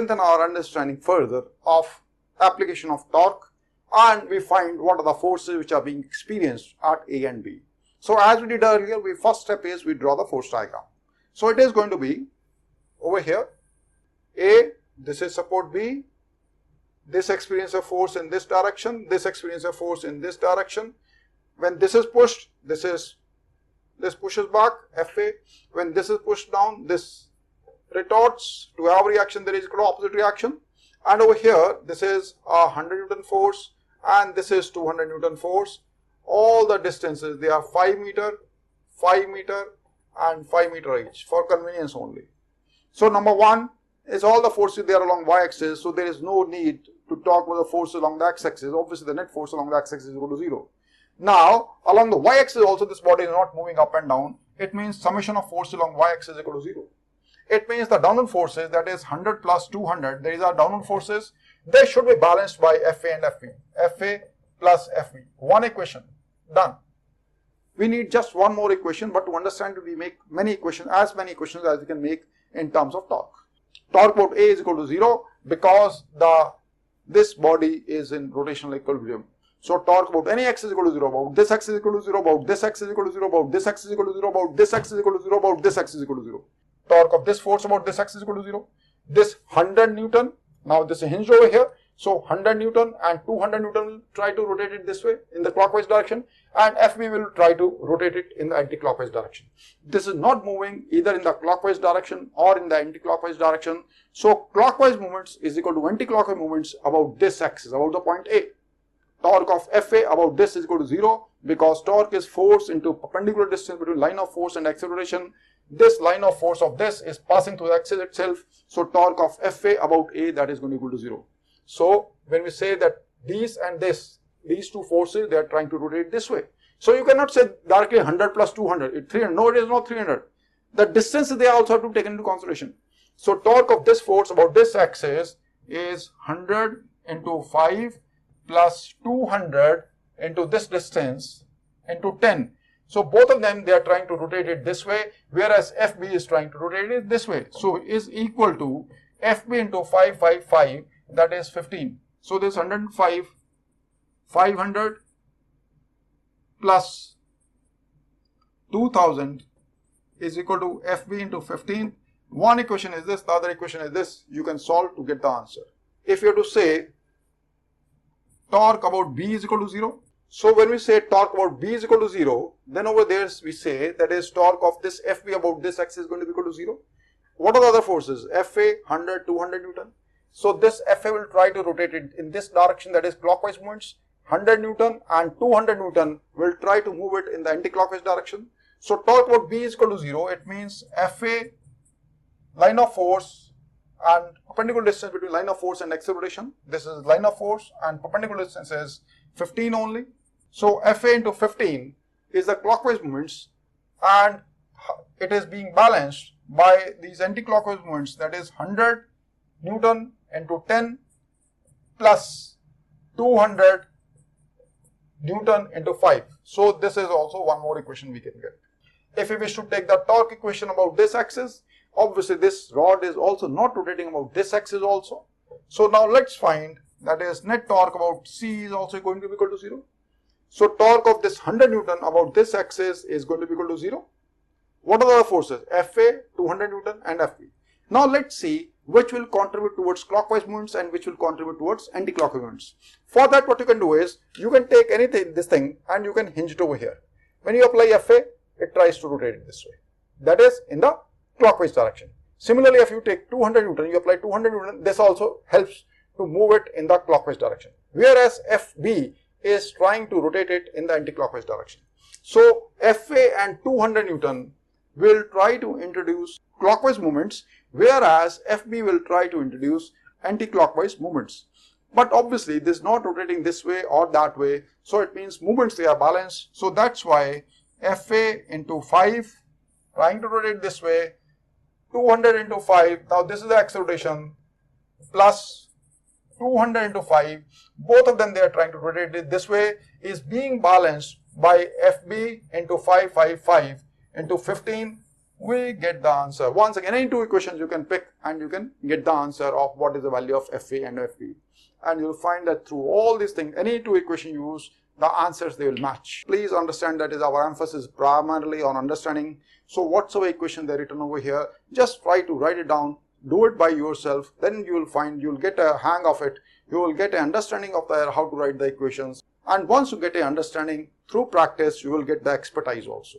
strengthen our understanding further of application of torque, and we find what are the forces which are being experienced at A and B. So as we did earlier, first step is we draw the force diagram. So it is going to be over here, A, this is support B, this experience a force in this direction, this experience a force in this direction. When this is pushed, this pushes back, Fa. When this is pushed down, this retorts. To every reaction there is equal opposite reaction. And over here, this is a 100 Newton force and this is 200 Newton force. All the distances, they are 5 meter, 5 meter and 5 meter each for convenience only. So number one is all the forces there along y-axis, so there is no need to talk about the forces along the x-axis. Obviously the net force along the x-axis is equal to 0. Now along the y-axis also this body is not moving up and down. It means summation of force along y-axis is equal to 0. It means the downward forces, that is 100 plus 200, there is our downward forces, they should be balanced by Fa and Fb. Fa plus Fb. One equation. Done. We need just one more equation, but to understand it, we make many equations, as many equations as we can make in terms of torque. Torque about A is equal to 0 because this body is in rotational equilibrium. So torque about any x is equal to 0, about this x is equal to 0, about this x is equal to 0, about this x is equal to 0, about this x is equal to 0, about this x is equal to 0. Torque of this force about this x is equal to 0. This 100 Newton, now this is hinged over here. So 100 Newton and 200 Newton will try to rotate it this way in the clockwise direction, and Fb will try to rotate it in the anti-clockwise direction. This is not moving either in the clockwise direction or in the anti-clockwise direction. So clockwise movements is equal to anti-clockwise movements about this axis, about the point A. Torque of Fa about this is equal to 0 because torque is force into perpendicular distance between line of force and acceleration. This line of force of this is passing through the axis itself. So torque of Fa about A, that is going to be equal to 0. So when we say that these and these two forces, they are trying to rotate this way. So you cannot say directly 100 plus 200, it's 300. No, it is not 300. The distance they also have to take into consideration. So torque of this force about this axis is 100 into 5 plus 200 into this distance into 10. So both of them, they are trying to rotate it this way, whereas Fb is trying to rotate it this way. So is equal to Fb into 555, that is 15. So this 105, 500 plus 2000 is equal to Fb into 15. One equation is this, the other equation is this. You can solve to get the answer. If you have to say torque about B is equal to 0. So when we say torque about B is equal to 0, then over there we say that is torque of this Fb about this axis is going to be equal to 0. What are the other forces? Fa 100, 200 Newton. So this Fa will try to rotate it in this direction, that is clockwise movements. 100 Newton and 200 Newton will try to move it in the anti-clockwise direction. So torque about B is equal to 0. It means Fa line of force and perpendicular distance between line of force and acceleration. This is line of force and perpendicular distance is 15 only. So Fa into 15 is the clockwise movements, and it is being balanced by these anti-clockwise movements, that is 100 Newton into 10 plus 200 Newton into 5. So this is also one more equation we can get. If we wish to take the torque equation about this axis, obviously this rod is also not rotating about this axis also. So now let's find, that is net torque about C is also going to be equal to 0. So torque of this 100 Newton about this axis is going to be equal to 0. What are the other forces? Fa, 200 Newton and Fb. Now let's see which will contribute towards clockwise movements and which will contribute towards anti-clockwise movements. For that, what you can do is, you can take anything, this thing, and you can hinge it over here. When you apply Fa, it tries to rotate it this way. That is in the clockwise direction. Similarly, if you take 200 Newton, you apply 200 Newton, this also helps to move it in the clockwise direction. Whereas Fb is trying to rotate it in the anti-clockwise direction. So Fa and 200 Newton will try to introduce clockwise movements, whereas Fb will try to introduce anti-clockwise movements. But obviously this is not rotating this way or that way, so it means movements, they are balanced. So that's why Fa into 5 trying to rotate this way, 200 into 5, now this is the acceleration, plus 200 into 5, both of them they are trying to rotate it this way, is being balanced by Fb into 555 into 15, we get the answer. Once again, any two equations you can pick and you can get the answer of what is the value of FA and FB. And you'll find that through all these things, any two equation you use, the answers they will match. Please understand that is our emphasis primarily on understanding. So whatsoever equation they written over here, just try to write it down, do it by yourself, then you will find you'll get a hang of it. You will get an understanding of how to write the equations. And once you get an understanding through practice, you will get the expertise also.